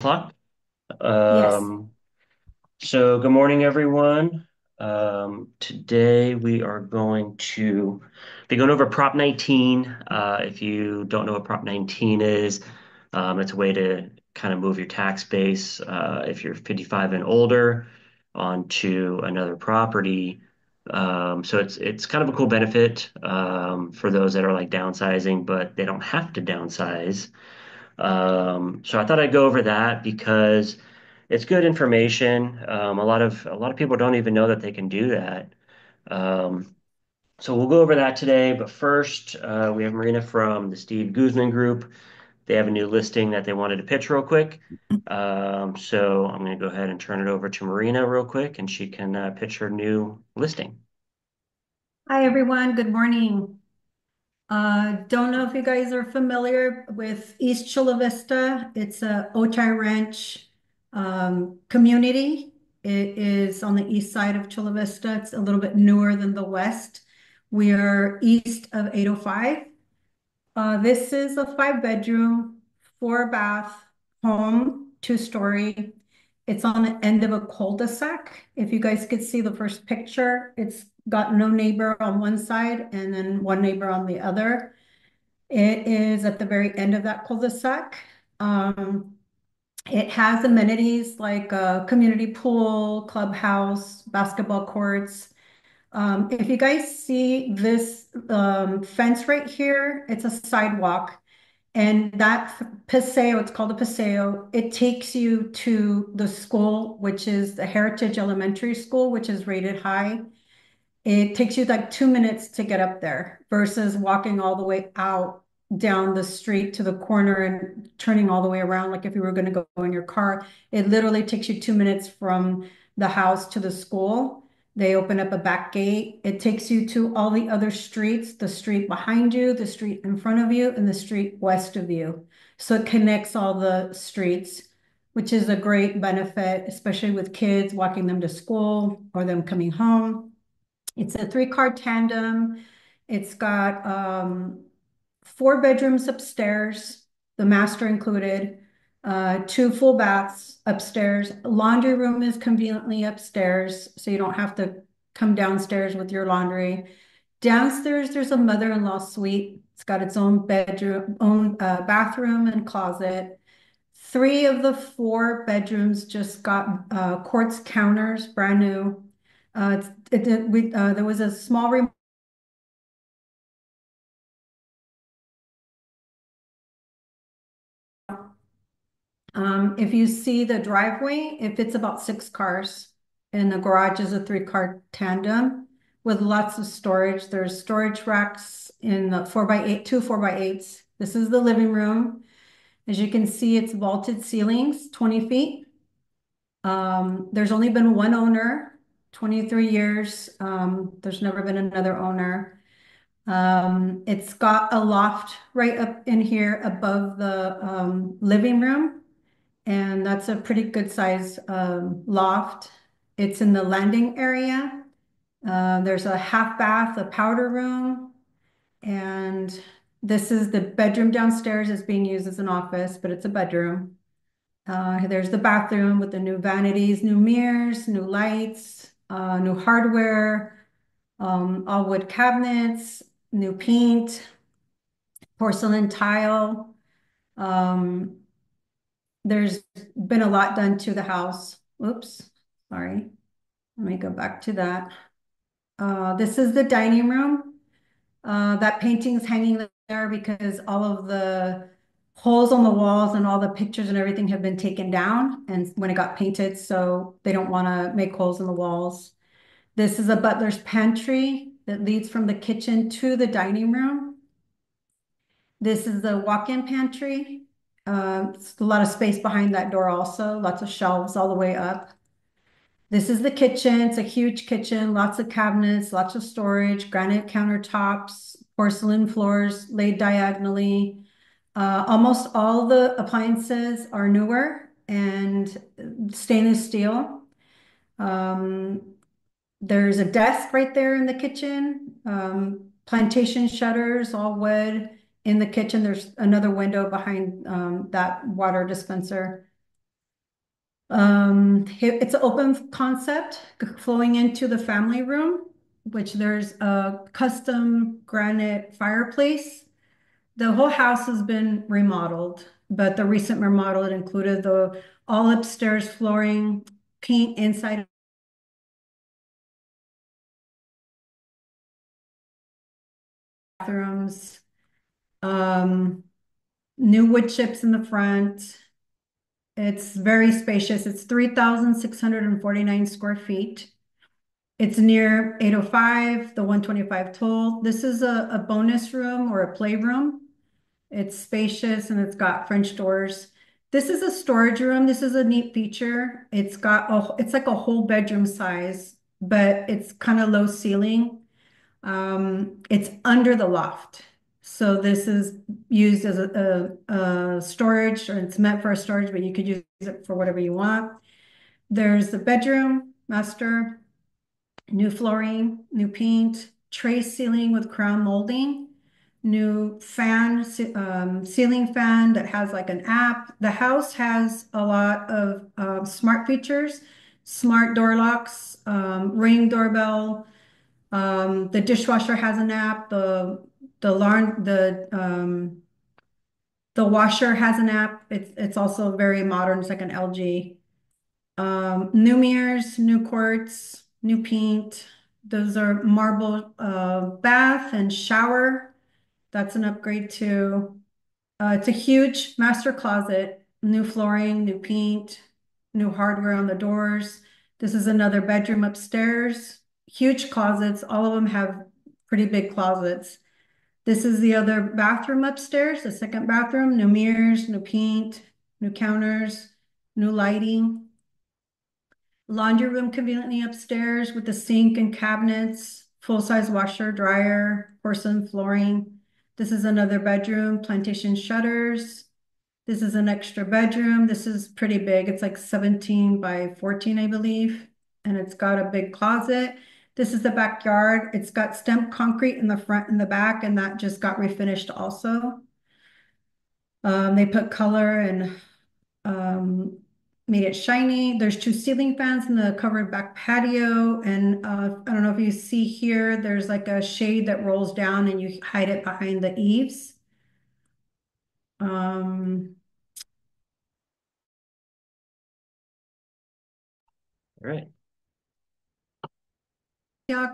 Clock. Yes. Um, so good morning, everyone. Today we are going to be going over Prop 19. If you don't know what Prop 19 is, it's a way to kind of move your tax base if you're 55 and older onto another property. So it's kind of a cool benefit for those that are like downsizing, but they don't have to downsize. So I thought I'd go over that because it's good information. A lot of people don't even know that they can do that. Um, so we'll go over that today. But first, we have Marina from the Steve Guzman Group. They have a new listing that they wanted to pitch real quick. So I'm going to go ahead and turn it over to Marina real quick, and she can pitch her new listing. Hi, everyone. Good morning. Don't know if you guys are familiar with East Chula Vista. It's a Otay Ranch community. It is on the east side of Chula Vista. It's a little bit newer than the west. We are east of 805. This is a five-bedroom, four-bath home, two-story. It's on the end of a cul-de-sac. If you guys could see the first picture, it's got no neighbor on one side and then one neighbor on the other. It is at the very end of that cul-de-sac. Um, it has amenities like a community pool, clubhouse, basketball courts. If you guys see this fence right here, it's a sidewalk. And that paseo, it's called a paseo, it takes you to the school, which is the Heritage Elementary School, which is rated high. It takes you like 2 minutes to get up there versus walking all the way out down the street to the corner and turning all the way around. Like if you were going to go in your car, it literally takes you 2 minutes from the house to the school. They open up a back gate. It takes you to all the other streets, the street behind you, the street in front of you, and the street west of you. So it connects all the streets, which is a great benefit, especially with kids walking them to school or them coming home. It's a three-car tandem. It's got four bedrooms upstairs, the master included, two full baths upstairs. Laundry room is conveniently upstairs, so you don't have to come downstairs with your laundry. Downstairs, there's a mother-in-law suite. It's got its own bedroom, own bathroom and closet. Three of the four bedrooms just got quartz counters, brand new. There was a small if you see the driveway, it fits about six cars, and the garage is a three-car tandem with lots of storage. There's storage racks in the 4x8, two 4x8s. This is the living room. As you can see, it's vaulted ceilings, 20 feet. There's only been one owner, 23 years. There's never been another owner. It's got a loft right up in here above the living room, and that's a pretty good size loft. It's in the landing area. There's a half bath, a powder room, and this is the bedroom downstairs is being used as an office, but it's a bedroom. There's the bathroom with the new vanities, new mirrors, new lights, new hardware, all wood cabinets, new paint, porcelain tile. Um, there's been a lot done to the house. Oops, sorry. Let me go back to that. This is the dining room. That painting's hanging there because all of the holes on the walls and all the pictures and everything have been taken down and when it got painted, so they don't want to make holes in the walls. This is a butler's pantry that leads from the kitchen to the dining room. This is the walk-in pantry. It's a lot of space behind that door also, lots of shelves all the way up. This is the kitchen. It's a huge kitchen, lots of cabinets, lots of storage, granite countertops, porcelain floors laid diagonally. Almost all the appliances are newer and stainless steel. Um, there's a desk right there in the kitchen, plantation shutters, all wood. In the kitchen, there's another window behind that water dispenser. It's an open concept flowing into the family room, which there's a custom granite fireplace. The whole house has been remodeled, but the recent remodel it included the all upstairs flooring, paint inside bathrooms, um, new wood chips in the front. It's very spacious. It's 3,649 square feet. It's near 805, the 125 toll. This is a bonus room or a playroom. It's spacious and it's got French doors. This is a storage room. This is a neat feature. It's like a whole bedroom size, but it's kind of low ceiling. It's under the loft. So this is used as a storage, or it's meant for a storage, but you could use it for whatever you want. There's the bedroom, master, new flooring, new paint, tray ceiling with crown molding, new ceiling fan that has like an app. The house has a lot of smart features, smart door locks, ring doorbell. The dishwasher has an app. The lawn the washer has an app. It's also very modern. It's like an LG. New mirrors, new quartz, new paint. Those are marble bath and shower. That's an upgrade too. It's a huge master closet, new flooring, new paint, new hardware on the doors. This is another bedroom upstairs. Huge closets. All of them have pretty big closets. This is the other bathroom upstairs, the second bathroom, new mirrors, new paint, new counters, new lighting. Laundry room conveniently upstairs with the sink and cabinets, full-size washer, dryer, porcelain flooring. This is another bedroom, plantation shutters. This is an extra bedroom. This is pretty big. It's like 17 by 14, I believe. And it's got a big closet. This is the backyard. It's got stamped concrete in the front and the back, and that just got refinished also. They put color and um, made it shiny. There's two ceiling fans in the covered back patio. And I don't know if you see here, there's like a shade that rolls down and you hide it behind the eaves. Um, All right.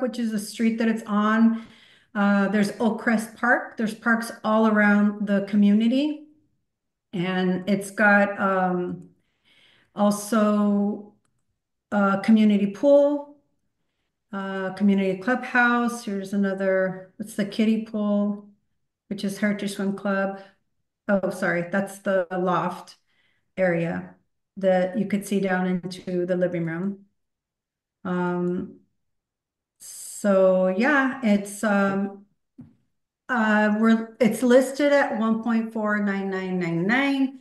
which is a street that it's on. There's Oak Crest Park. There's parks all around the community. And it's got also a community pool, community clubhouse. Here's another, it's the kiddie pool, which is Heritage Swim Club. Oh, sorry, that's the loft area that you could see down into the living room. Um, so yeah, it's listed at 1.49999.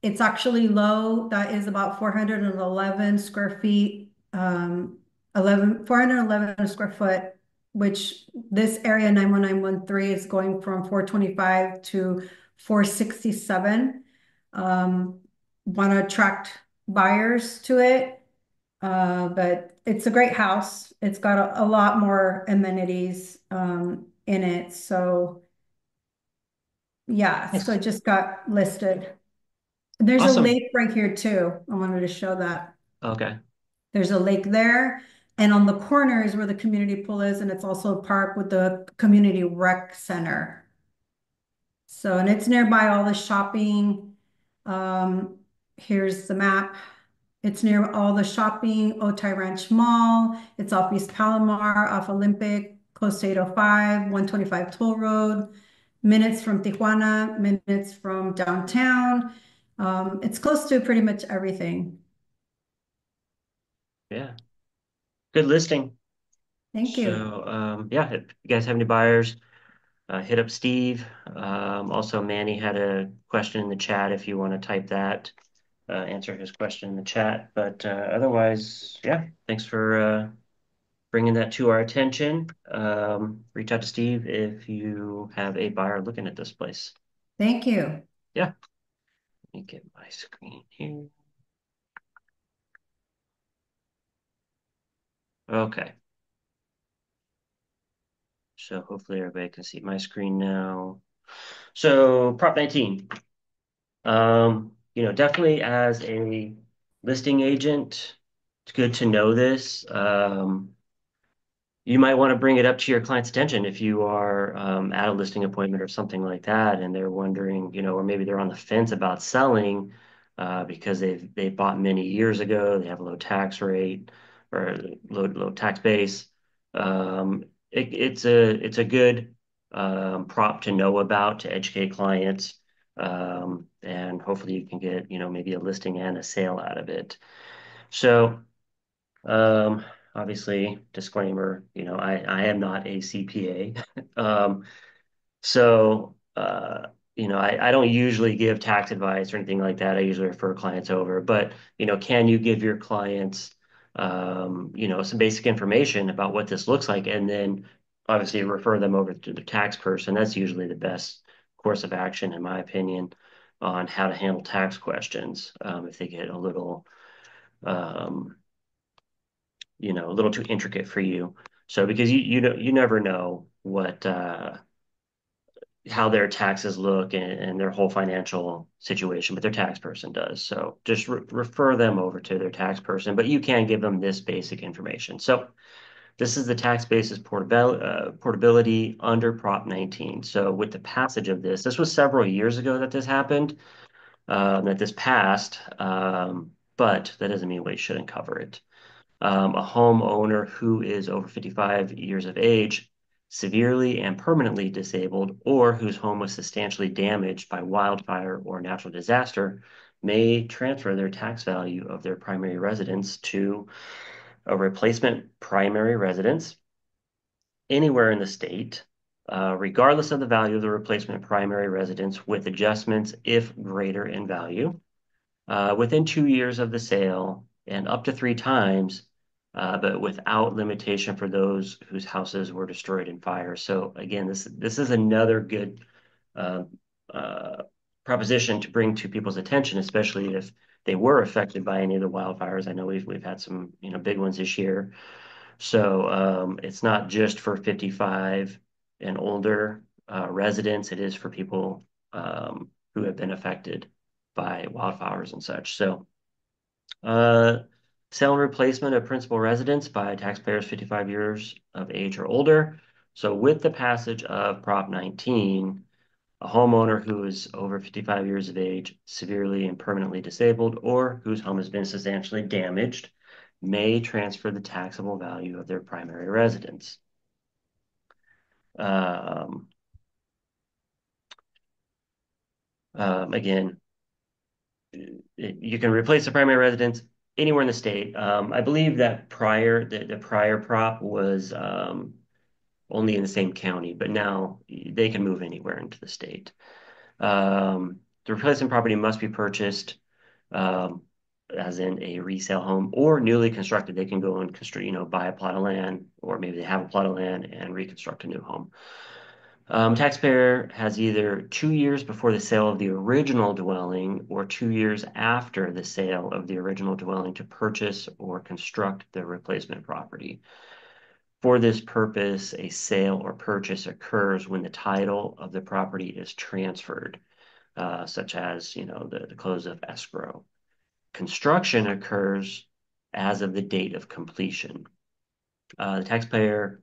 It's actually low. That is about 411 square feet, 411 square foot, which this area 91913 is going from 425 to 467. Want to attract buyers to it. But it's a great house. It's got a lot more amenities in it. So yeah, so Nice. it just got listed. There's a Awesome. lake right here too. I wanted to show that. Okay. There's a lake there. And on the corner is where the community pool is, and it's also a park with the community rec center. So, and it's nearby all the shopping. Um, Here's the map. It's near all the shopping, Otay Ranch Mall. It's off East Palomar, off Olympic, close to 805, 125 Toll Road, minutes from Tijuana, minutes from downtown. It's close to pretty much everything. Yeah. Good listing. Thank you. So, yeah, if you guys have any buyers, hit up Steve. Also, Manny had a question in the chat if you want to type that, answer his question in the chat. But otherwise, yeah, thanks for bringing that to our attention. Reach out to Steve if you have a buyer looking at this place. Thank you. Yeah, let me get my screen here. Okay. So hopefully everybody can see my screen now. So Prop 19. Definitely as a listing agent, it's good to know this. You might want to bring it up to your client's attention if you are at a listing appointment or something like that, and they're wondering, or maybe they're on the fence about selling because they bought many years ago, they have a low tax rate or low tax base. It's a good prop to know about to educate clients, and hopefully you can get maybe a listing and a sale out of it. So. Um, Obviously, disclaimer, I am not a CPA. Um, so I don't usually give tax advice or anything like that. I usually refer clients over, but, can you give your clients, some basic information about what this looks like and then obviously refer them over to the tax person? That's usually the best course of action, in my opinion, on how to handle tax questions, if they get um, a little too intricate for you. So because you never know what how their taxes look and their whole financial situation, but their tax person does. So just refer them over to their tax person, but you can give them this basic information. So this is the tax basis portability under Prop 19. So with the passage of this was several years ago that this happened, that this passed, but that doesn't mean we shouldn't cover it. A homeowner who is over 55 years of age, severely and permanently disabled, or whose home was substantially damaged by wildfire or natural disaster may transfer their tax value of their primary residence to a replacement primary residence anywhere in the state, regardless of the value of the replacement primary residence, with adjustments if greater in value within 2 years of the sale and up to three times, but without limitation for those whose houses were destroyed in fire. So again, this is another good uh, uh, proposition to bring to people's attention, especially if they were affected by any of the wildfires. I know we've had some big ones this year. So it's not just for 55 and older residents. It is for people who have been affected by wildfires and such. So uh, sale and replacement of principal residence by taxpayers 55 years of age or older. So with the passage of Prop 19, a homeowner who is over 55 years of age, severely and permanently disabled, or whose home has been substantially damaged, may transfer the taxable value of their primary residence. Um, Again, you can replace the primary residence anywhere in the state. I believe that the prior prop was only in the same county, but now they can move anywhere into the state. The replacement property must be purchased, um, as in a resale home or newly constructed. They can go and construct, buy a plot of land, or maybe they have a plot of land and reconstruct a new home. Taxpayer has either 2 years before the sale of the original dwelling or 2 years after the sale of the original dwelling to purchase or construct the replacement property. For this purpose, a sale or purchase occurs when the title of the property is transferred, such as, the close of escrow. Construction occurs as of the date of completion. The taxpayer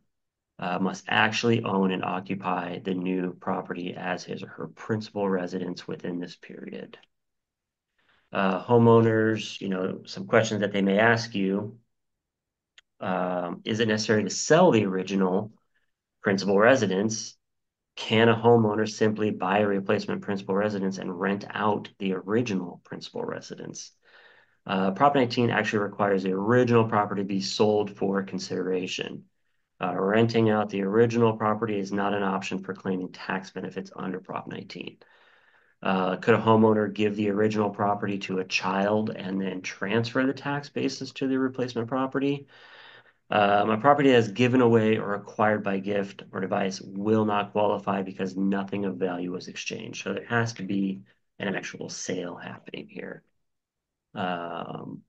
must actually own and occupy the new property as his or her principal residence within this period. Homeowners, some questions that they may ask you. Is it necessary to sell the original principal residence? Can a homeowner simply buy a replacement principal residence and rent out the original principal residence? Prop 19 actually requires the original property to be sold for consideration. Renting out the original property is not an option for claiming tax benefits under Prop 19. Could a homeowner give the original property to a child and then transfer the tax basis to the replacement property? A property that's given away or acquired by gift or device will not qualify because nothing of value was exchanged. So there has to be an actual sale happening here. Um,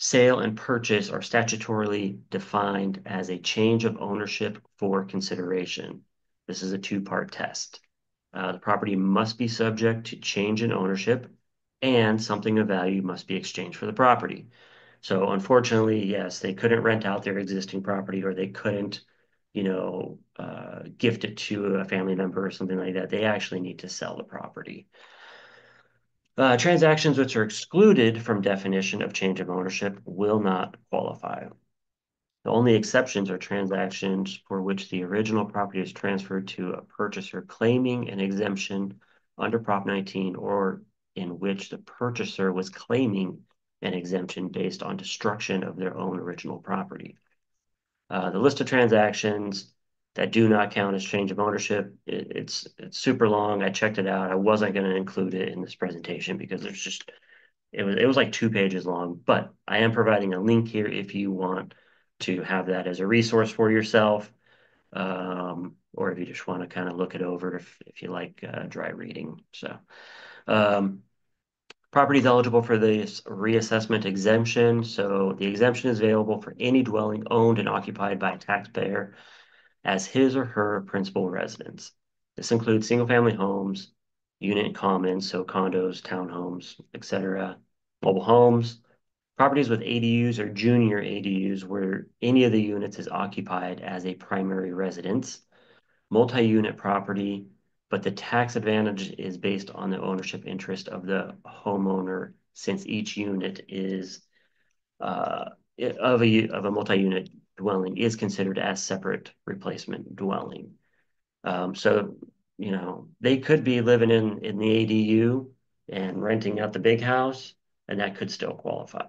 Sale and purchase are statutorily defined as a change of ownership for consideration. This is a two-part test. The property must be subject to change in ownership, and something of value must be exchanged for the property. So unfortunately, yes, they couldn't rent out their existing property, or they couldn't, gift it to a family member or something like that. They actually need to sell the property. Transactions which are excluded from definition of change of ownership will not qualify. The only exceptions are transactions for which the original property is transferred to a purchaser claiming an exemption under Prop 19, or in which the purchaser was claiming an exemption based on destruction of their own original property. The list of transactions that do not count as change of ownership, it's super long. I checked it out. I wasn't going to include it in this presentation because it was like 2 pages long, but I am providing a link here if you want to have that as a resource for yourself, or if you just want to kind of look it over if you like dry reading. So, um, property is eligible for this reassessment exemption. So the exemption is available for any dwelling owned and occupied by a taxpayer as his or her principal residence. This includes single-family homes, unit commons, so condos, townhomes, etc., mobile homes, properties with ADUs or junior ADUs where any of the units is occupied as a primary residence, multi-unit property, but the tax advantage is based on the ownership interest of the homeowner, since each unit is uh, of a multi-unit dwelling is considered as separate replacement dwelling. So, they could be living in the ADU and renting out the big house, and that could still qualify.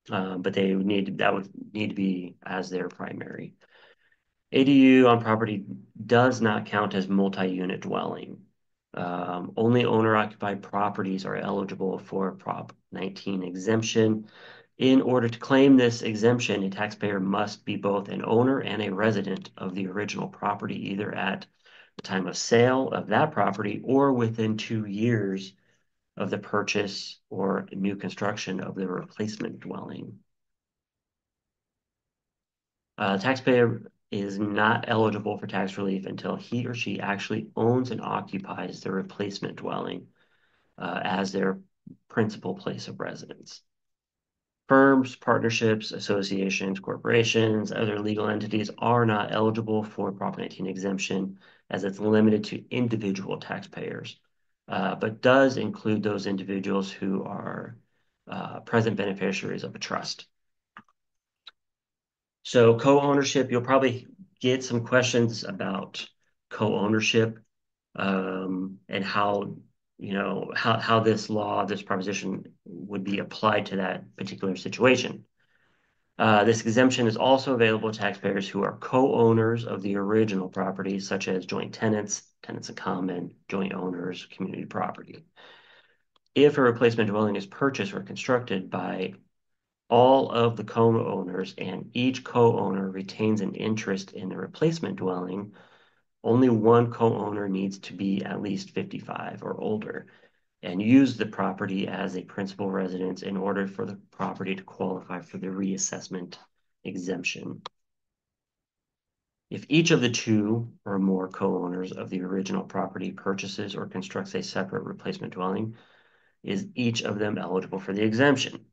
But that would need to be as their primary. ADU on property does not count as multi-unit dwelling. Only owner-occupied properties are eligible for Prop 19 exemption. In order to claim this exemption, a taxpayer must be both an owner and a resident of the original property, either at the time of sale of that property or within 2 years of the purchase or new construction of the replacement dwelling. Taxpayer is not eligible for tax relief until he or she actually owns and occupies the replacement dwelling as their principal place of residence. Firms, partnerships, associations, corporations, other legal entities are not eligible for Prop 19 exemption, as it's limited to individual taxpayers, but does include those individuals who are present beneficiaries of a trust. So co-ownership, you'll probably get some questions about co-ownership, and how this proposition would be applied to that particular situation. This exemption is also available to taxpayers who are co-owners of the original property, such as joint tenants, tenants in common, joint owners, community property. If a replacement dwelling is purchased or constructed by all of the co-owners and each co-owner retains an interest in the replacement dwelling, only one co-owner needs to be at least 55 or older and use the property as a principal residence in order for the property to qualify for the reassessment exemption. If each of the two or more co-owners of the original property purchases or constructs a separate replacement dwelling, is each of them eligible for the exemption?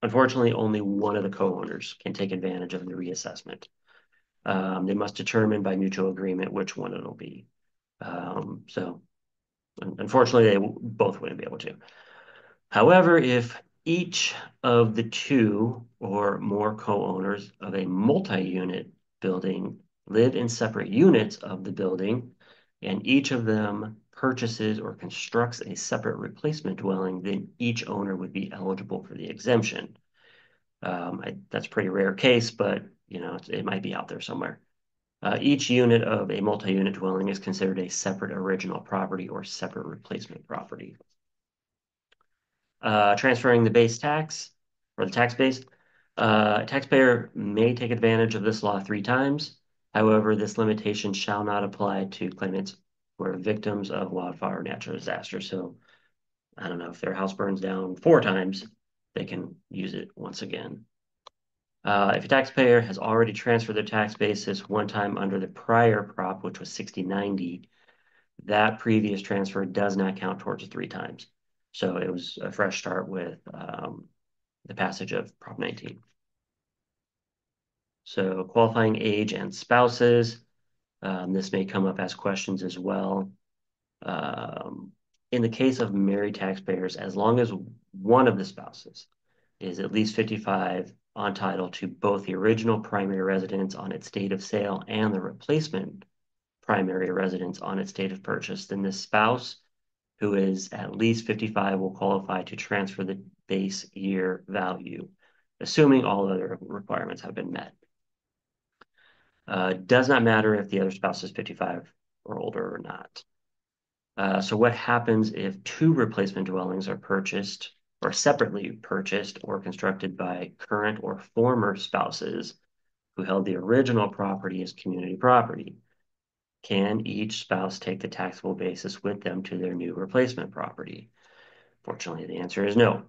Unfortunately, only one of the co-owners can take advantage of the reassessment. They must determine by mutual agreement which one it'll be. So unfortunately, they both wouldn't be able to. However, if each of the two or more co-owners of a multi-unit building live in separate units of the building, and each of them purchases or constructs a separate replacement dwelling, then each owner would be eligible for the exemption. That's a pretty rare case, but it might be out there somewhere. Each unit of a multi-unit dwelling is considered a separate original property or separate replacement property. Transferring the base tax or the tax base. Taxpayer may take advantage of this law 3 times. However, this limitation shall not apply to claimants who are victims of wildfire or natural disaster. So I don't know if their house burns down 4 times, they can use it once again. If a taxpayer has already transferred their tax basis one time under the prior prop, which was 6090, that previous transfer does not count towards 3 times. So it was a fresh start with the passage of Prop 19. So qualifying age and spouses, this may come up as questions as well. Um, in the case of married taxpayers, as long as one of the spouses is at least 55 on title to both the original primary residence on its date of sale and the replacement primary residence on its date of purchase, then the spouse who is at least 55 will qualify to transfer the base year value, assuming all other requirements have been met. Does not matter if the other spouse is 55 or older or not. So what happens if two replacement dwellings are purchased or separately purchased or constructed by current or former spouses who held the original property as community property? Can each spouse take the taxable basis with them to their new replacement property? Fortunately, the answer is no.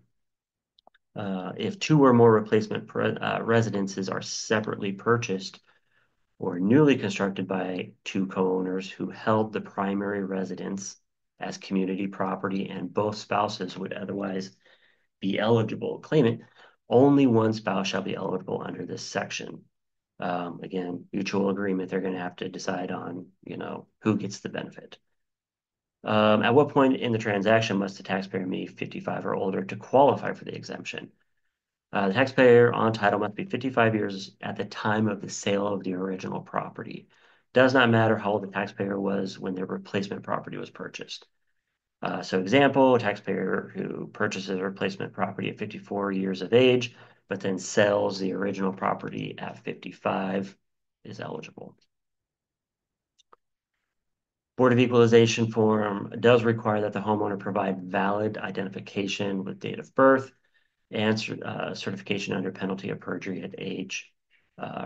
If two or more replacement residences are separately purchased or newly constructed by two co-owners who held the primary residence as community property and both spouses would otherwise be eligible to claim it, only one spouse shall be eligible under this section. Again, mutual agreement, they're going to have to decide on, who gets the benefit. At what point in the transaction must the taxpayer be 55 or older to qualify for the exemption? The taxpayer on title must be 55 years at the time of the sale of the original property. Does not matter how old the taxpayer was when the replacement property was purchased. So example, a taxpayer who purchases a replacement property at 54 years of age, but then sells the original property at 55 is eligible. Board of Equalization form does require that the homeowner provide valid identification with date of birth and certification under penalty of perjury at age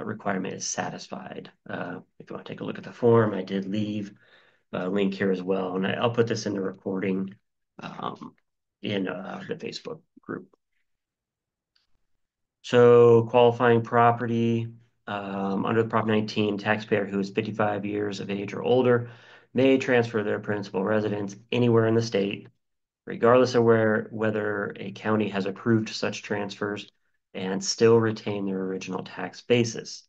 requirement is satisfied. If you want to take a look at the form, I did leave a link here as well, and I'll put this in the recording in the Facebook group. So qualifying property under the Prop 19, taxpayer who is 55 years of age or older may transfer their principal residence anywhere in the state, regardless of whether a county has approved such transfers, and still retain their original tax basis,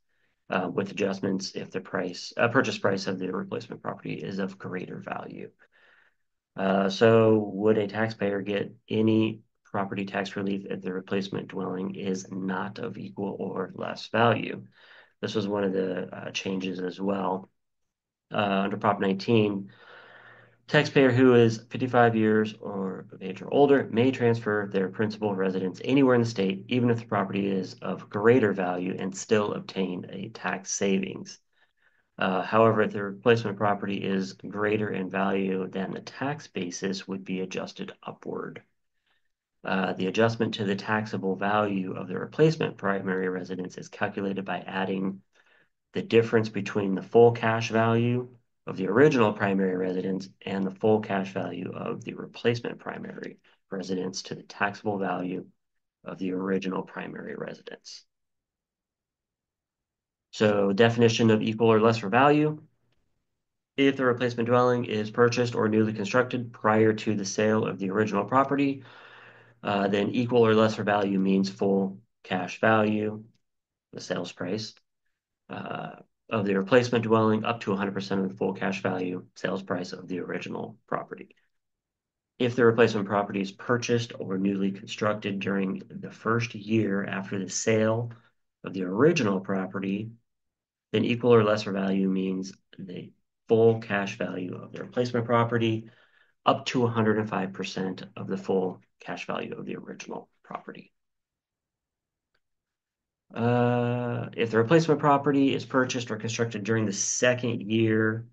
with adjustments if the purchase price of the replacement property is of greater value. So would a taxpayer get any property tax relief if the replacement dwelling is not of equal or less value? This was one of the changes as well. Under Prop 19, taxpayer who is 55 years or of age or older may transfer their principal residence anywhere in the state, even if the property is of greater value, and still obtain a tax savings. However, if the replacement property is greater in value than the tax basis would be adjusted upward. The adjustment to the taxable value of the replacement primary residence is calculated by adding the difference between the full cash value of the original primary residence and the full cash value of the replacement primary residence to the taxable value of the original primary residence. So definition of equal or lesser value. If the replacement dwelling is purchased or newly constructed prior to the sale of the original property, then equal or lesser value means full cash value, the sales price, of the replacement dwelling up to 100% of the full cash value sales price of the original property. If the replacement property is purchased or newly constructed during the first year after the sale of the original property, then equal or lesser value means the full cash value of the replacement property up to 105% of the full cash value of the original property. If the replacement property is purchased or constructed during the second year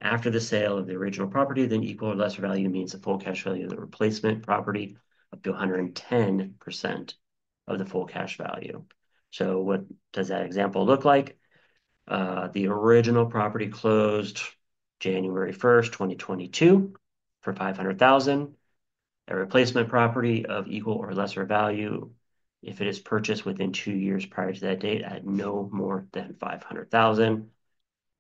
after the sale of the original property, then equal or lesser value means the full cash value of the replacement property up to 110% of the full cash value. So what does that example look like? The original property closed January 1st, 2022 for $500,000. A replacement property of equal or lesser value if it is purchased within 2 years prior to that date at no more than 500,000.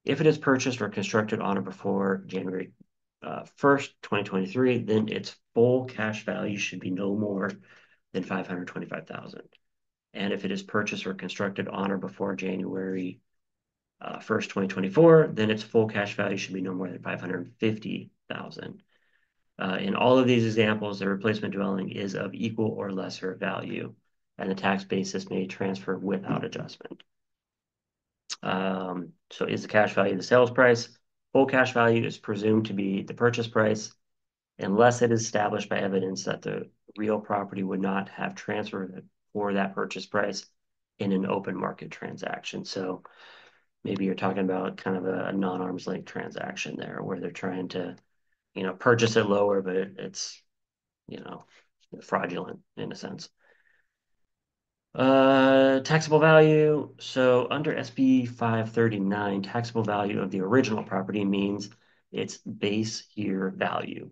If it is purchased or constructed on or before January 1st, 2023, then its full cash value should be no more than 525,000. And if it is purchased or constructed on or before January 1st, 2024, then its full cash value should be no more than 550,000. In all of these examples, the replacement dwelling is of equal or lesser value, and the tax basis may transfer without adjustment. So is the cash value the sales price? Full cash value is presumed to be the purchase price unless it is established by evidence that the real property would not have transferred for that purchase price in an open market transaction. So maybe you're talking about kind of a non-arm's length transaction there where they're trying to, purchase it lower, but it's, you know, fraudulent in a sense. Taxable value. So under SB 539, taxable value of the original property means its base year value.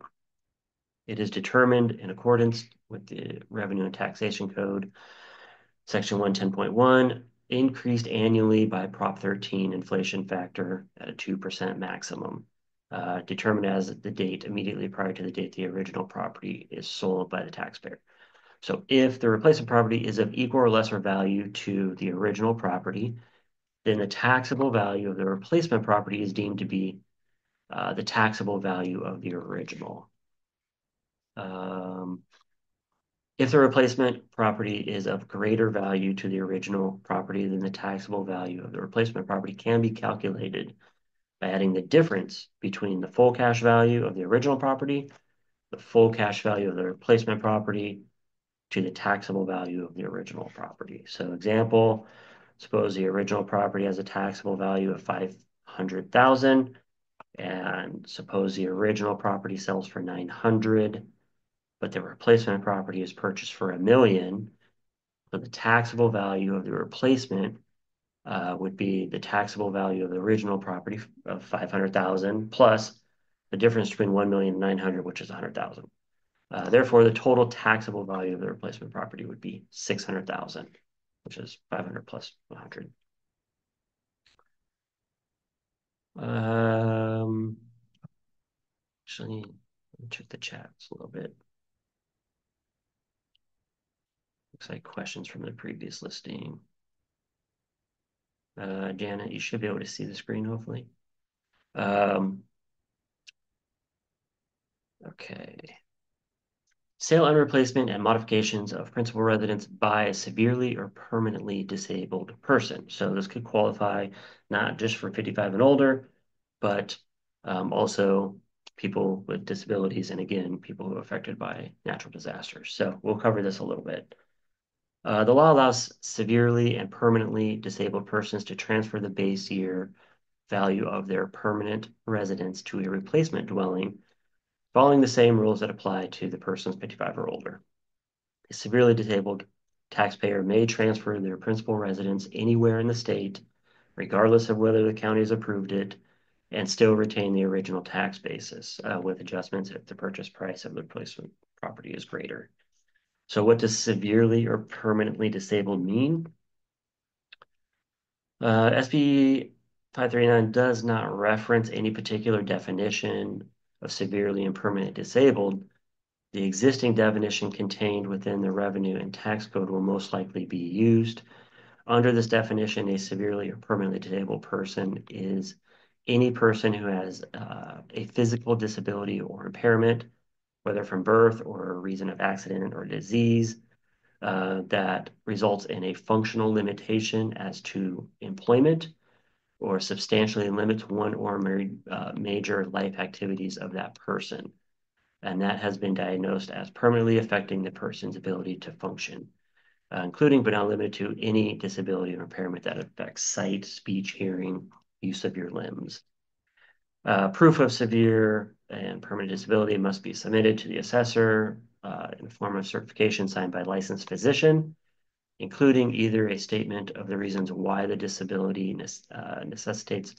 It is determined in accordance with the Revenue and Taxation Code, Section 110.1, increased annually by Prop 13 inflation factor at a 2% maximum, determined as the date immediately prior to the date the original property is sold by the taxpayer. So if the replacement property is of equal or lesser value to the original property, then the taxable value of the replacement property is deemed to be the taxable value of the original. If the replacement property is of greater value to the original property, then the taxable value of the replacement property can be calculated by adding the difference between the full cash value of the original property, the full cash value of the replacement property, to the taxable value of the original property. So example, suppose the original property has a taxable value of 500,000 and suppose the original property sells for 900, but the replacement property is purchased for 1 million. So the taxable value of the replacement would be the taxable value of the original property of 500,000 plus the difference between 1,000,000 and 900, which is 100,000. Therefore, the total taxable value of the replacement property would be 600,000, which is 500 plus 100. Actually, let me check the chats a little bit. Looks like questions from the previous listing. Janet, you should be able to see the screen, hopefully. Okay. Sale and replacement and modifications of principal residence by a severely or permanently disabled person. So this could qualify not just for 55 and older, but also people with disabilities and again, people who are affected by natural disasters. So we'll cover this a little bit. The law allows severely and permanently disabled persons to transfer the base year value of their permanent residence to a replacement dwelling following the same rules that apply to the persons 55 or older. A severely disabled taxpayer may transfer their principal residence anywhere in the state, regardless of whether the county has approved it, and still retain the original tax basis with adjustments if the purchase price of the replacement property is greater. So what does severely or permanently disabled mean? SB 539 does not reference any particular definition of severely and permanently disabled. The existing definition contained within the Revenue and Tax Code will most likely be used. Under this definition, a severely or permanently disabled person is any person who has a physical disability or impairment, whether from birth or a reason of accident or disease, that results in a functional limitation as to employment or substantially limits one or major life activities of that person. And that has been diagnosed as permanently affecting the person's ability to function, including but not limited to any disability or impairment that affects sight, speech, hearing, use of your limbs. Proof of severe and permanent disability must be submitted to the assessor in the form of certification signed by a licensed physician, including either a statement of the reasons why the disability necessitates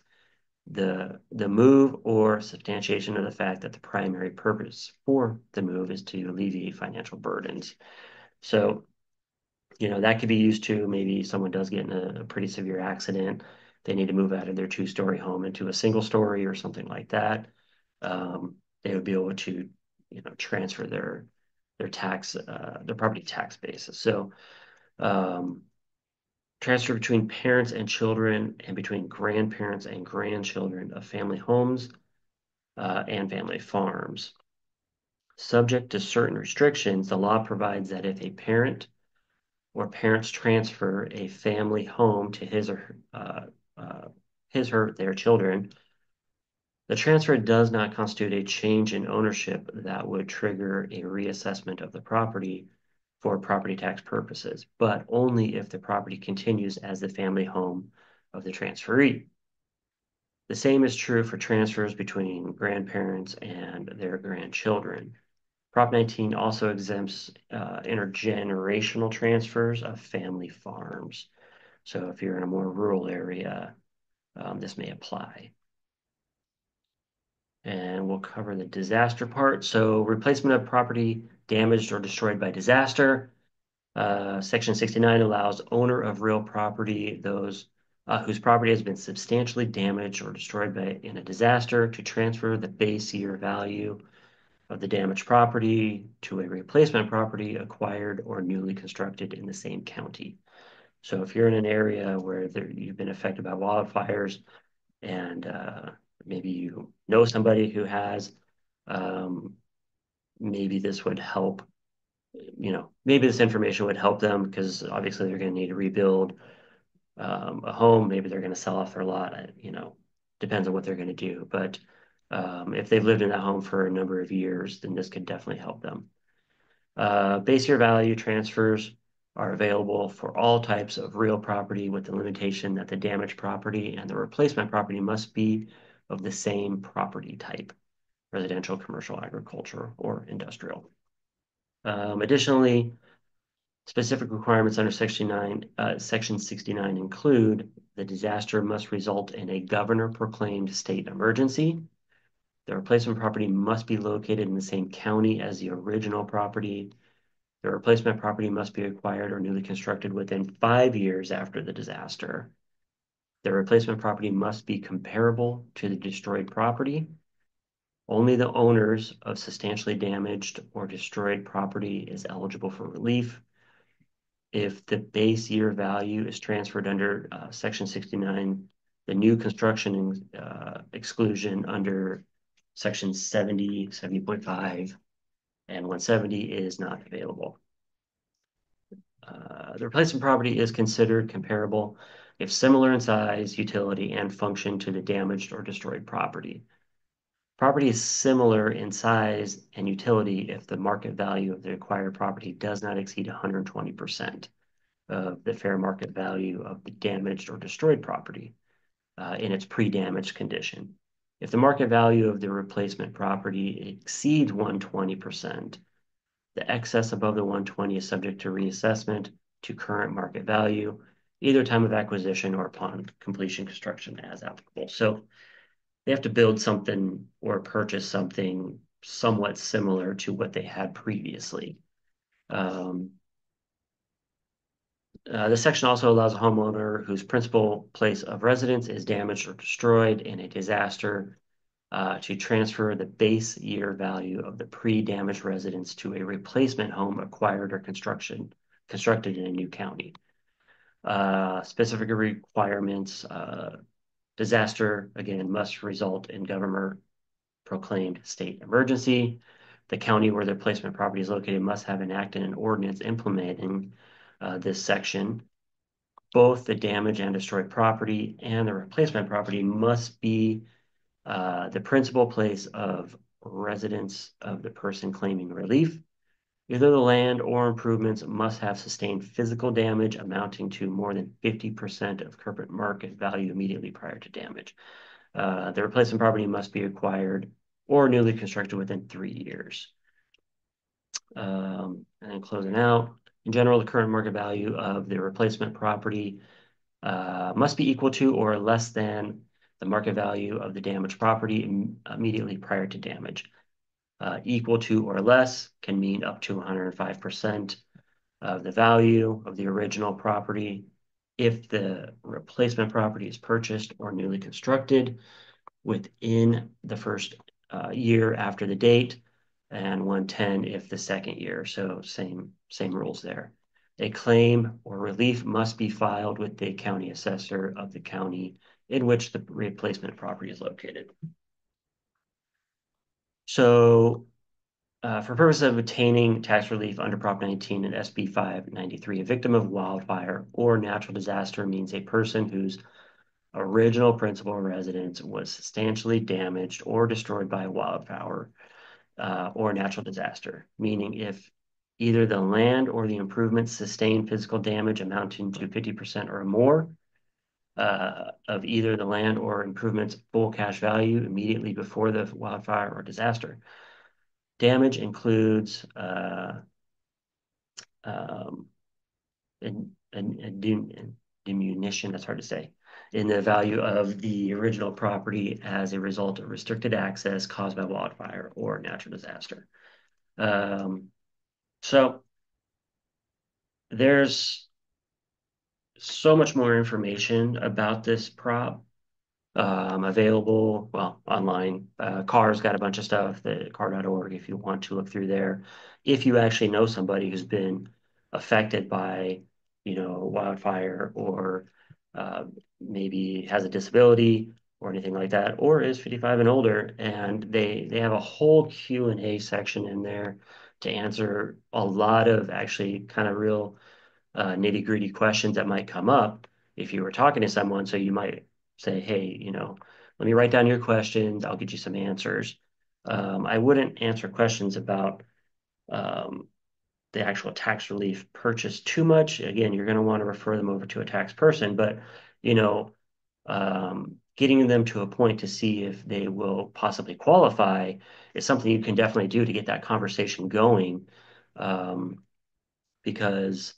the move or substantiation of the fact that the primary purpose for the move is to alleviate financial burdens. So, that could be used to maybe someone does get in a pretty severe accident. They need to move out of their two-story home into a single story or something like that. They would be able to, transfer their property tax basis. So, um, transfer between parents and children and between grandparents and grandchildren of family homes and family farms. Subject to certain restrictions, the law provides that if a parent or parents transfer a family home to her their children, the transfer does not constitute a change in ownership that would trigger a reassessment of the property for property tax purposes, but only if the property continues as the family home of the transferee. The same is true for transfers between grandparents and their grandchildren. Prop 19 also exempts intergenerational transfers of family farms. So if you're in a more rural area, this may apply. And we'll cover the disaster part. So replacement of property damaged or destroyed by disaster. Section 69 allows owner of real property, those whose property has been substantially damaged or destroyed in a disaster, to transfer the base year value of the damaged property to a replacement property acquired or newly constructed in the same county. So if you're in an area where you've been affected by wildfires and maybe you know somebody who has, um, maybe this would help, maybe this information would help them because obviously they're going to need to rebuild a home. Maybe they're going to sell off their lot. Depends on what they're going to do. But if they've lived in that home for a number of years, then this could definitely help them. Base year value transfers are available for all types of real property with the limitation that the damaged property and the replacement property must be of the same property type, residential, commercial, agriculture, or industrial. Additionally, specific requirements under Section 69 include the disaster must result in a governor-proclaimed state emergency. The replacement property must be located in the same county as the original property. The replacement property must be acquired or newly constructed within 5 years after the disaster. The replacement property must be comparable to the destroyed property. Only the owners of substantially damaged or destroyed property is eligible for relief. If the base year value is transferred under Section 69, the new construction exclusion under Section 70, 70.5, and 170 is not available. The replacement property is considered comparable if similar in size, utility, and function to the damaged or destroyed property. Property is similar in size and utility if the market value of the acquired property does not exceed 120% of the fair market value of the damaged or destroyed property in its pre-damaged condition. If the market value of the replacement property exceeds 120%, the excess above the 120 is subject to reassessment to current market value, either time of acquisition or upon completion construction as applicable. So they have to build something or purchase something somewhat similar to what they had previously. Um, this section also allows a homeowner whose principal place of residence is damaged or destroyed in a disaster to transfer the base year value of the pre-damaged residence to a replacement home acquired or constructed in a new county. Specific requirements, disaster, again, must result in government proclaimed state emergency. The county where the replacement property is located must have enacted an ordinance implementing this section. Both the damaged and destroyed property and the replacement property must be the principal place of residence of the person claiming relief. Either the land or improvements must have sustained physical damage amounting to more than 50% of current market value immediately prior to damage. The replacement property must be acquired or newly constructed within 3 years. And then closing out, in general, the current market value of the replacement property must be equal to or less than the market value of the damaged property immediately prior to damage. Equal to or less can mean up to 105% of the value of the original property if the replacement property is purchased or newly constructed within the first year after the date, and 110 if the second year. So same rules there. A claim or relief must be filed with the county assessor of the county in which the replacement property is located. So for purposes of obtaining tax relief under Prop 19 and SB 593, a victim of wildfire or natural disaster means a person whose original principal residence was substantially damaged or destroyed by a wildfire or natural disaster, meaning if either the land or the improvements sustained physical damage amounting to 50% or more of either the land or improvements full cash value immediately before the wildfire or disaster. Damage includes um, and diminution, that's hard to say, in the value of the original property as a result of restricted access caused by wildfire or natural disaster. Um, so there's so much more information about this prop available, well, online. CAR's got a bunch of stuff, the car.org, if you want to look through there. If you actually know somebody who's been affected by, wildfire or uh, maybe has a disability or anything like that, or is 55 and older, and they have a whole Q&A section in there to answer a lot of actually kind of real nitty-gritty questions that might come up if you were talking to someone. So you might say, hey, let me write down your questions. I'll get you some answers. I wouldn't answer questions about um, the actual tax relief purchase too much. Again, you're going to want to refer them over to a tax person, but you know, getting them to a point to see if they will possibly qualify is something you can definitely do to get that conversation going. Um, because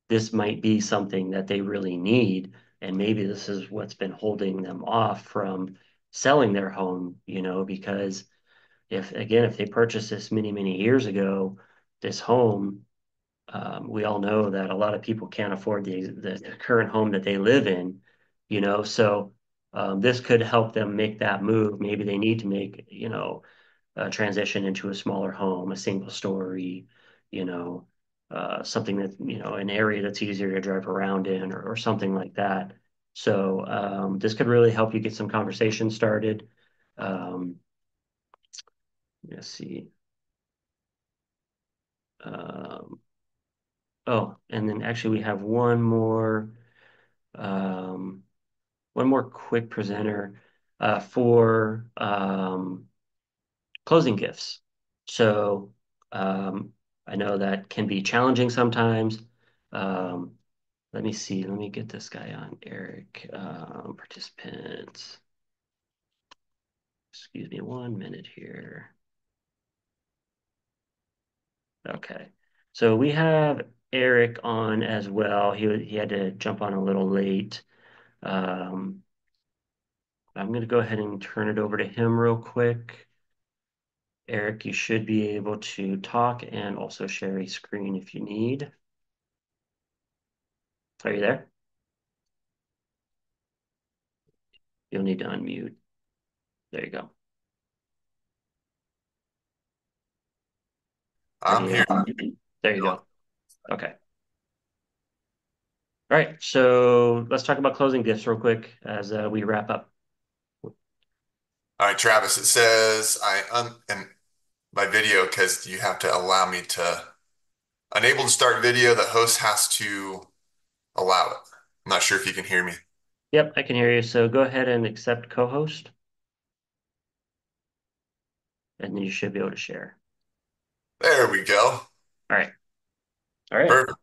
this might be something that they really need. And maybe this is what's been holding them off from selling their home, because if they purchased this many, many years ago, this home, we all know that a lot of people can't afford the current home that they live in, so this could help them make that move. Maybe they need to make, transition into a smaller home, a single story, you know, something that, an area that's easier to drive around in or something like that. So this could really help you get some conversation started. Um, let's see. Um, oh, and then actually we have um, one more quick presenter for closing gifts. So I know that can be challenging sometimes. Um, let me see. Let me get this guy on, Eric. Participants. Excuse me 1 minute here. Okay. So we have Eric on as well. He had to jump on a little late. Um, I'm going to go ahead and turn it over to him real quick. Eric, you should be able to talk and also share a screen if you need. Are you there? You'll need to unmute. There you go. Are I'm you here. able to? There you go. Okay. All right. So let's talk about closing gifts real quick as we wrap up. All right, Travis, it says I un and my video because you have to allow me to unable to start video. The host has to allow it. I'm not sure if you can hear me. Yep, I can hear you. So go ahead and accept co-host, and then you should be able to share. There we go. All right. All right. Perfect.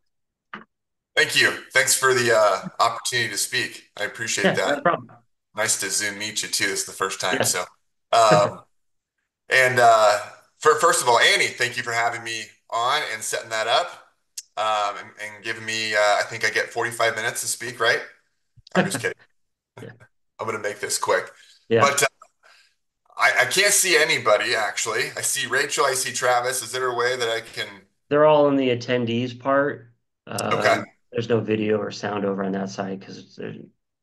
Thank you. Thanks for the opportunity to speak. I appreciate Yeah, not a that. problem. Nice to Zoom meet you too. This is the first time. Yes. So, um, and for first of all, Annie, thank you for having me on and setting that up, and giving me. I think I get 45 minutes to speak, right? I'm just kidding. Yeah. I'm going to make this quick. Yeah. But I can't see anybody actually. I see Rachel, I see Travis. Is there a way that I can? They're all in the attendees part. Okay, There's no video or sound over on that side because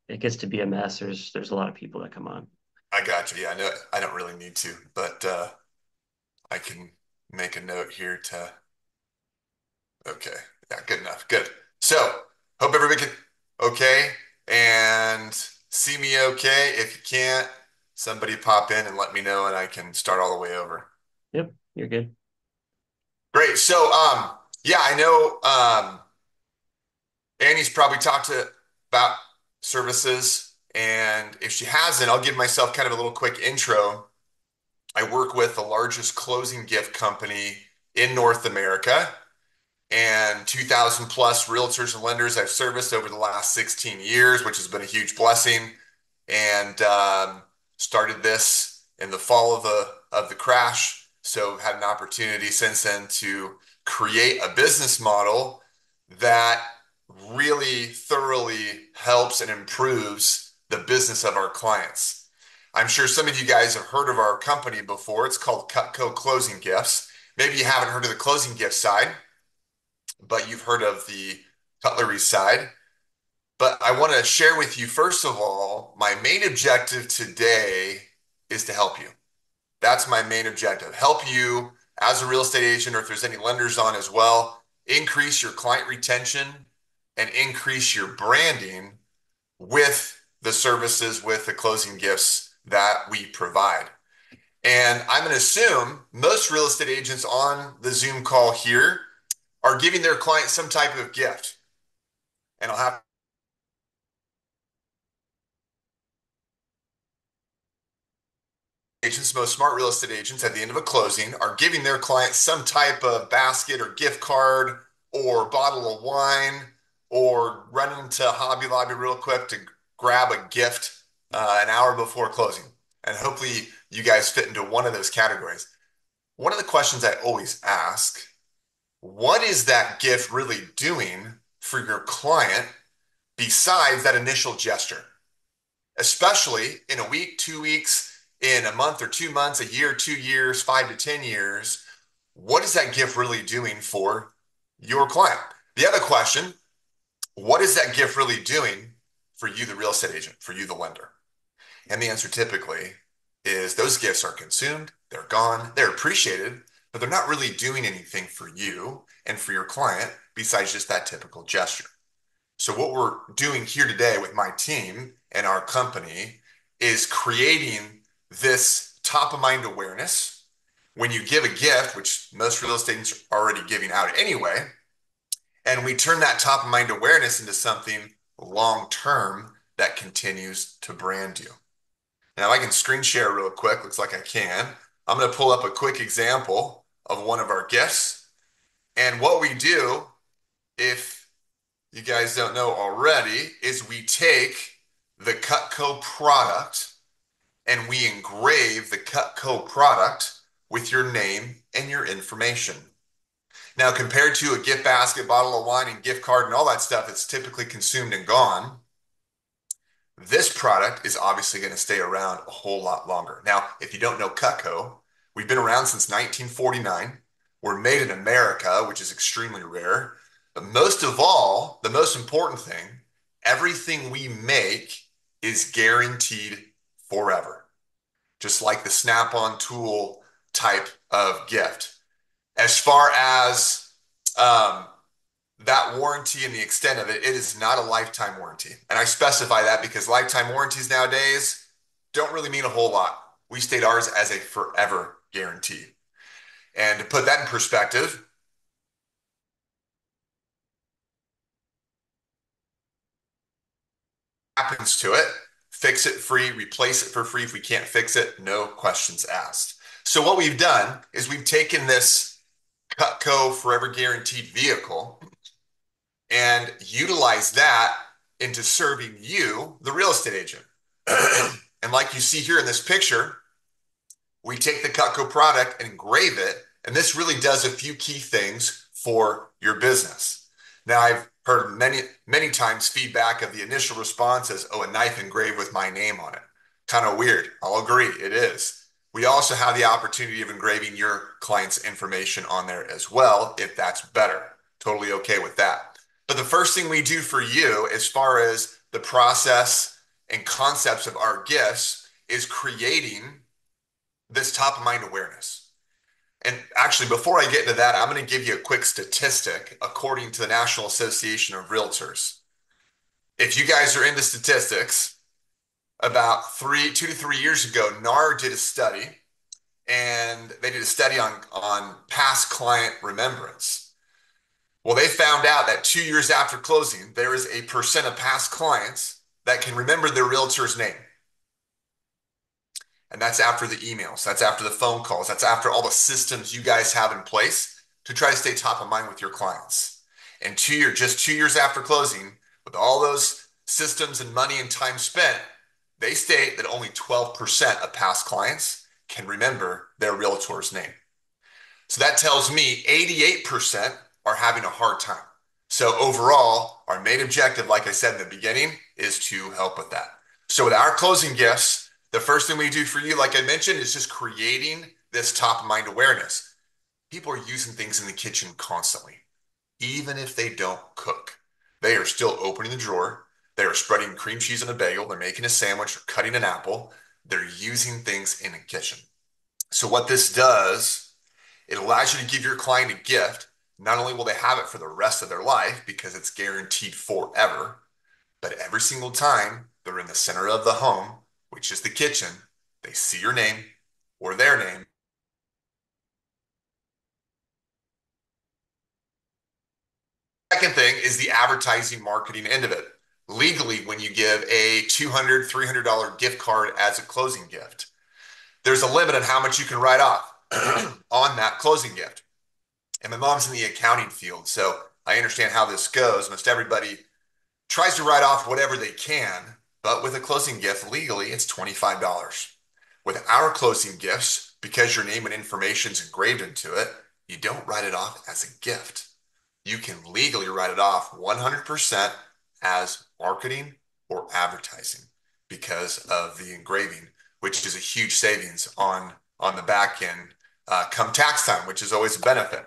it gets to be a mess. There's a lot of people that come on. I got you. Yeah, I know I don't really need to, but I can make a note here to. Okay, yeah, good enough. Good. So hope everybody can okay and see me okay. If you can't, somebody pop in and let me know, and I can start all the way over. Yep, you're good. Great. So yeah, I know Annie's probably talked to about services, and if she hasn't, I'll give myself kind of a little quick intro. I work with the largest closing gift company in North America and 2,000 plus realtors and lenders I've serviced over the last 16 years, which has been a huge blessing. And started this in the fall of the crash. So had an opportunity since then to create a business model that really thoroughly helps and improves the business of our clients. I'm sure some of you guys have heard of our company before. It's called Cutco Closing Gifts. Maybe you haven't heard of the closing gift side, but you've heard of the cutlery side. But I want to share with you, first of all, my main objective today is to help you. That's my main objective. Help you as a real estate agent, or if there's any lenders on as well, increase your client retention and increase your branding with the services, with the closing gifts that we provide. And I'm going to assume most real estate agents on the Zoom call here are giving their clients some type of gift. And I'll have agents, most smart real estate agents at the end of a closing are giving their clients some type of basket or gift card or bottle of wine or running to Hobby Lobby real quick to grab a gift an hour before closing. And hopefully you guys fit into one of those categories. One of the questions I always ask, what is that gift really doing for your client besides that initial gesture? Especially in a week, 2 weeks, in a month or 2 months, a year, 2 years, 5 to 10 years, what is that gift really doing for your client? The other question, what is that gift really doing for you, the real estate agent, for you, the lender? And the answer typically is those gifts are consumed, they're gone, they're appreciated, but they're not really doing anything for you and for your client besides just that typical gesture. So what we're doing here today with my team and our company is creating this top of mind awareness. When you give a gift, which most real estate agents are already giving out anyway, and we turn that top of mind awareness into something long term that continues to brand you. Now I can screen share real quick. Looks like I can. I'm going to pull up a quick example of one of our gifts. And what we do, if you guys don't know already, is we take the Cutco product and we engrave the Cutco product with your name and your information. Now, compared to a gift basket, bottle of wine, and gift card and all that stuff, it's typically consumed and gone. This product is obviously going to stay around a whole lot longer. Now, if you don't know Cutco, we've been around since 1949. We're made in America, which is extremely rare. But most of all, the most important thing, everything we make is guaranteed forever, just like the Snap-on tool type of gift. As far as that warranty and the extent of it, it is not a lifetime warranty. And I specify that because lifetime warranties nowadays don't really mean a whole lot. We state ours as a forever guarantee. And to put that in perspective, happens to it, fix it free, replace it for free. If we can't fix it, no questions asked. So what we've done is we've taken this Cutco Forever Guaranteed vehicle and utilized that into serving you, the real estate agent. And like you see here in this picture, we take the Cutco product and engrave it, and this really does a few key things for your business. Now, I've heard many times feedback of the initial response as, oh, a knife engraved with my name on it. Kind of weird. I'll agree. It is. We also have the opportunity of engraving your client's information on there as well, if that's better. Totally okay with that. But the first thing we do for you, as far as the process and concepts of our gifts, is creating this top of mind awareness. And actually, before I get into that, I'm going to give you a quick statistic according to the National Association of Realtors. If you guys are into statistics, about 2 to 3 years ago, NAR did a study, and they did a study on past client remembrance. Well, they found out that 2 years after closing, there is a percent of past clients that can remember their realtor's name. And that's after the emails, that's after the phone calls, that's after all the systems you guys have in place to try to stay top of mind with your clients. And just 2 years after closing, with all those systems and money and time spent, they state that only 12% of past clients can remember their realtor's name. So that tells me 88% are having a hard time. So overall, our main objective, like I said in the beginning, is to help with that. So with our closing gifts, the first thing we do for you, like I mentioned, is just creating this top of mind awareness. People are using things in the kitchen constantly, even if they don't cook. They are still opening the drawer. They are spreading cream cheese on a bagel. They're making a sandwich or cutting an apple. They're using things in the kitchen. So what this does, it allows you to give your client a gift. Not only will they have it for the rest of their life because it's guaranteed forever, but every single time they're in the center of the home, which is the kitchen, they see your name or their name. Second thing is the advertising marketing end of it. Legally, when you give a $200, $300 gift card as a closing gift, there's a limit on how much you can write off on that closing gift. And my mom's in the accounting field, so I understand how this goes. Most everybody tries to write off whatever they can, but with a closing gift, legally, it's $25. With our closing gifts, because your name and information is engraved into it, you don't write it off as a gift. You can legally write it off 100% as marketing or advertising because of the engraving, which is a huge savings on the back end come tax time, which is always a benefit.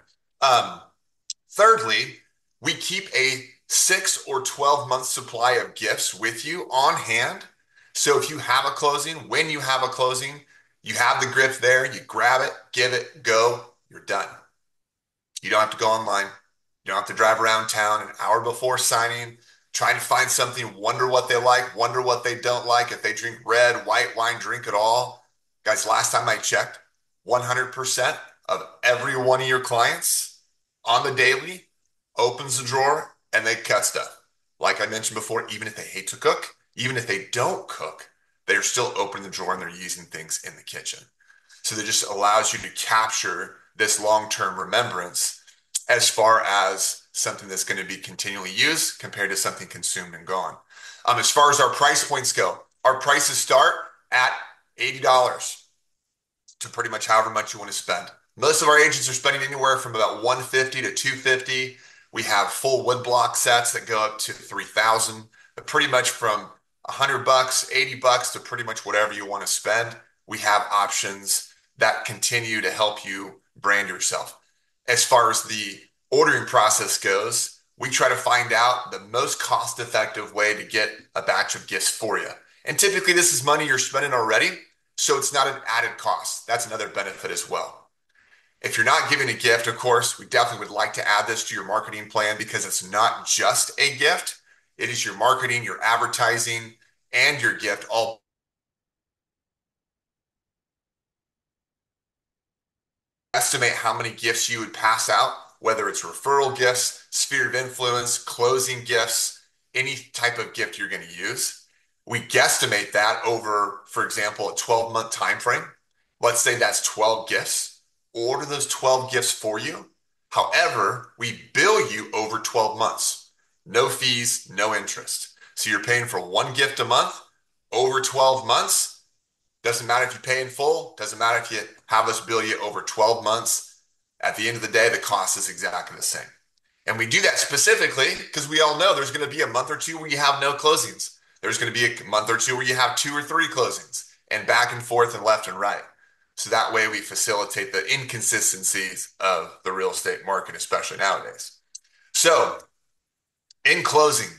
Thirdly, we keep a 6 or 12-month supply of gifts with you on hand. So if you have a closing, when you have a closing, you have the gift there, you grab it, give it, go, you're done. You don't have to go online. You don't have to drive around town an hour before signing, trying to find something, wonder what they like, wonder what they don't like. If they drink red, white wine, drink it all. Guys, last time I checked, 100% of every one of your clients on the daily opens the drawer and they cut stuff. Like I mentioned before, even if they hate to cook, even if they don't cook, they're still opening the drawer and they're using things in the kitchen. So that just allows you to capture this long-term remembrance as far as something that's going to be continually used compared to something consumed and gone. As far as our price points go, our prices start at $80 to pretty much however much you want to spend. Most of our agents are spending anywhere from about $150 to $250. We have full wood block sets that go up to $3,000, but pretty much from $100, $80 to pretty much whatever you want to spend. We have options that continue to help you brand yourself. As far as the ordering process goes, we try to find out the most cost-effective way to get a batch of gifts for you. And typically this is money you're spending already, so it's not an added cost. That's another benefit as well. If you're not giving a gift, of course, we definitely would like to add this to your marketing plan because it's not just a gift. It is your marketing, your advertising, and your gift all estimate how many gifts you would pass out, whether it's referral gifts, sphere of influence, closing gifts, any type of gift you're going to use. We guesstimate that over, for example, a 12-month time frame. Let's say that's 12 gifts. Order those 12 gifts for you. However, we bill you over 12 months. No fees, no interest. So you're paying for one gift a month over 12 months. Doesn't matter if you pay in full. Doesn't matter if you have us bill you over 12 months. At the end of the day, the cost is exactly the same. And we do that specifically because we all know there's going to be a month or two where you have no closings. There's going to be a month or two where you have 2 or 3 closings. and back and forth and left and right. So that way we facilitate the inconsistencies of the real estate market, especially nowadays. So in closing,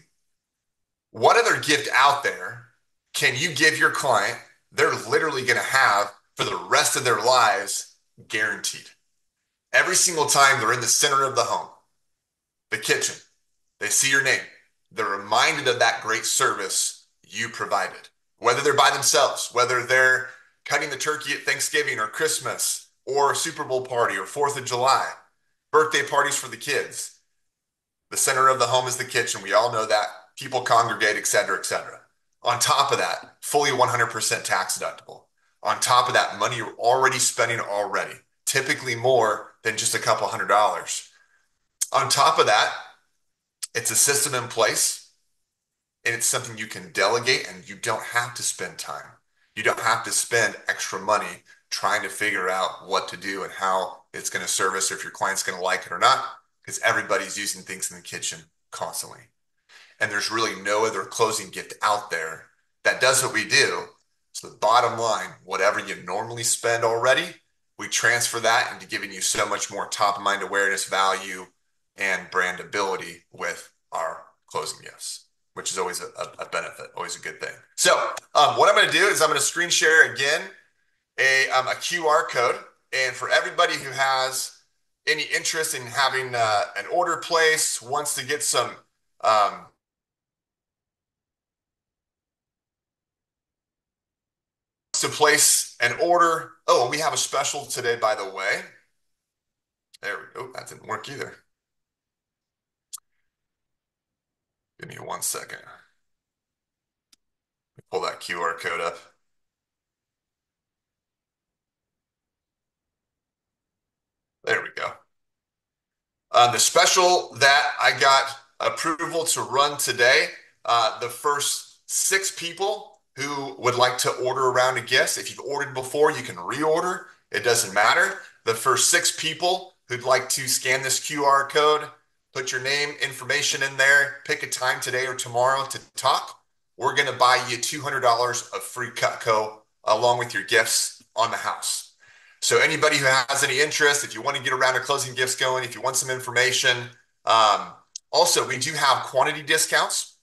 what other gift out there can you give your client they're literally going to have for the rest of their lives guaranteed? Every single time they're in the center of the home, the kitchen, they see your name, they're reminded of that great service you provided. Whether they're by themselves, whether they're cutting the turkey at Thanksgiving or Christmas or Super Bowl party or 4th of July, birthday parties for the kids. The center of the home is the kitchen. We all know that. People congregate, et cetera, et cetera. On top of that, fully 100% tax deductible. On top of that, money you're already spending already, typically more than just a couple $100. On top of that, it's a system in place and it's something you can delegate and you don't have to spend time. You don't have to spend extra money trying to figure out what to do and how it's going to service or if your client's going to like it or not, because everybody's using things in the kitchen constantly. And there's really no other closing gift out there that does what we do. So the bottom line, whatever you normally spend already, we transfer that into giving you so much more top of mind awareness, value, and brandability with our closing gifts, which is always a benefit, always a good thing. So what I'm going to do is I'm going to screen share again a QR code. And for everybody who has any interest in having an order placed, wants to get some to place an order. Oh, we have a special today, by the way. There we go. That didn't work either. Give me 1 second. Pull that QR code up. There we go. The special that I got approval to run today, the first 6 people who would like to order a round of gifts. If you've ordered before, you can reorder. It doesn't matter. The first 6 people who'd like to scan this QR code, put your name, information in there, pick a time today or tomorrow to talk. We're going to buy you $200 of free Cutco along with your gifts on the house. So anybody who has any interest, if you want to get around to closing gifts going, if you want some information, also we do have quantity discounts.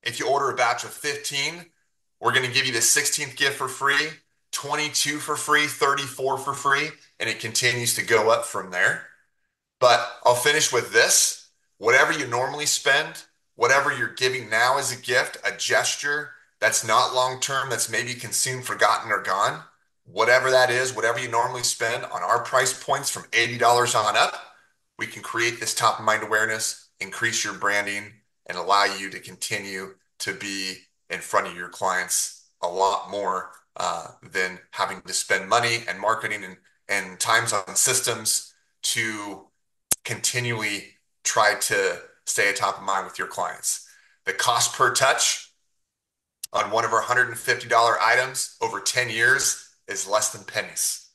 If you order a batch of 15, we're going to give you the 16th gift for free, 22 for free, 34 for free, and it continues to go up from there. But I'll finish with this. Whatever you normally spend, whatever you're giving now as a gift, a gesture that's not long-term, that's maybe consumed, forgotten, or gone, whatever that is, whatever you normally spend on our price points from $80 on up, we can create this top of mind awareness, increase your branding, and allow you to continue to be in front of your clients a lot more than having to spend money and marketing and times on systems to continually try to stay at top of mind with your clients. The cost per touch on one of our $150 items over 10 years is less than pennies.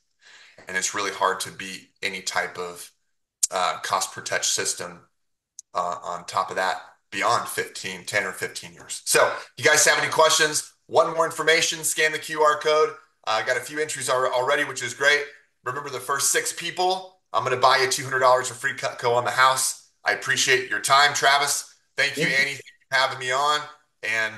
And it's really hard to beat any type of cost per touch system on top of that beyond 10 or 15 years. So you guys have any questions? One more information, scan the QR code. I got a few entries already, which is great. Remember the first 6 people, I'm going to buy you $200 of free Cutco on the house. I appreciate your time, Travis. Thank you, Annie, for having me on. And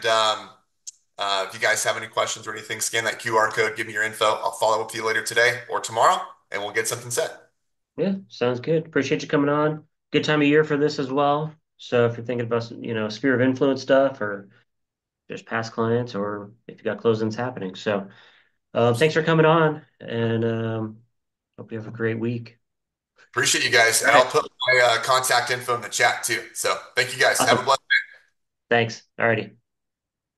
if you guys have any questions or anything, scan that QR code, give me your info. I'll follow up with you later today or tomorrow, and we'll get something set. Yeah, sounds good. Appreciate you coming on. Good time of year for this as well. So if you're thinking about, sphere of influence stuff or just past clients or if you got closings happening. So thanks for coming on and hope you have a great week. Appreciate you guys. All And I'll right. put my contact info in the chat too. So thank you guys. Have a Awesome. blessed Thanks. All righty.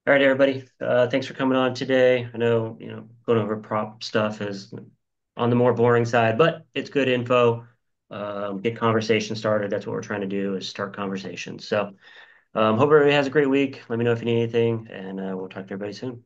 All right, everybody. Thanks for coming on today. I know, going over prop stuff is on the more boring side, but it's good info. Get conversation started. That's what we're trying to do is start conversations. So hope everybody has a great week. Let me know if you need anything, and we'll talk to everybody soon.